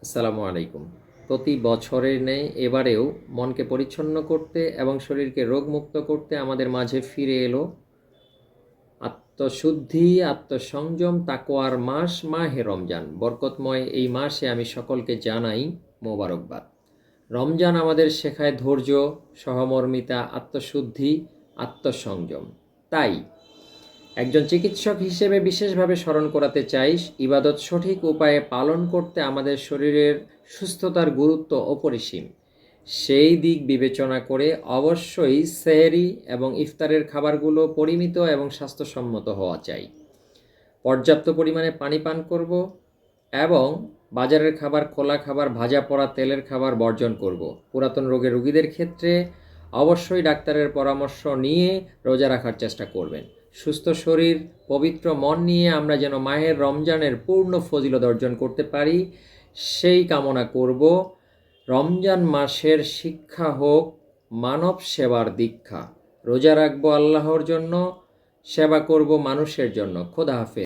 আসসালামু আলাইকুম। প্রতি বছরের ন্যায় এবারেও মনকে পরিচ্ছন্ন করতে এবং শরীরকে রোগমুক্ত করতে আমাদের মাঝে ফিরে এলো আত্মশুদ্ধি, আত্মসংযম, তাকওয়ার মাস মাহে রমজান। বরকতময় এই মাসে আমি সকলকে জানাই মোবারকবাদ। রমজান আমাদের শেখায় ধৈর্য, সহমর্মিতা, আত্মশুদ্ধি, আত্মসংযম। তাই একজন চিকিৎসক হিসেবে বিশেষভাবে স্মরণ করাতে চাই, ইবাদত সঠিক উপায়ে পালন করতে আমাদের শরীরের সুস্থতার গুরুত্ব অপরিসীম। সেই দিক বিবেচনা করে অবশ্যই সেহরি এবং ইফতারের খাবারগুলো পরিমিত এবং স্বাস্থ্যসম্মত হওয়া চাই। পর্যাপ্ত পরিমাণে পানি পান করব এবং বাজারের খাবার, খোলা খাবার, ভাজা পোড়া তেলের খাবার বর্জন করব। পুরাতন রোগের রোগীদের ক্ষেত্রে অবশ্যই ডাক্তারের পরামর্শ নিয়ে রোজা রাখার চেষ্টা করবেন। সুস্থ শরীর, পবিত্র মন নিয়ে আমরা যেন মাহের রমজানের পূর্ণ ফজিলত অর্জন করতে পারি, সেই কামনা করব। রমজান মাসের শিক্ষা হোক মানব সেবার দীক্ষা। রোজা রাখবো আল্লাহর জন্য, সেবা করব মানুষের জন্য। খোদা হাফেজ।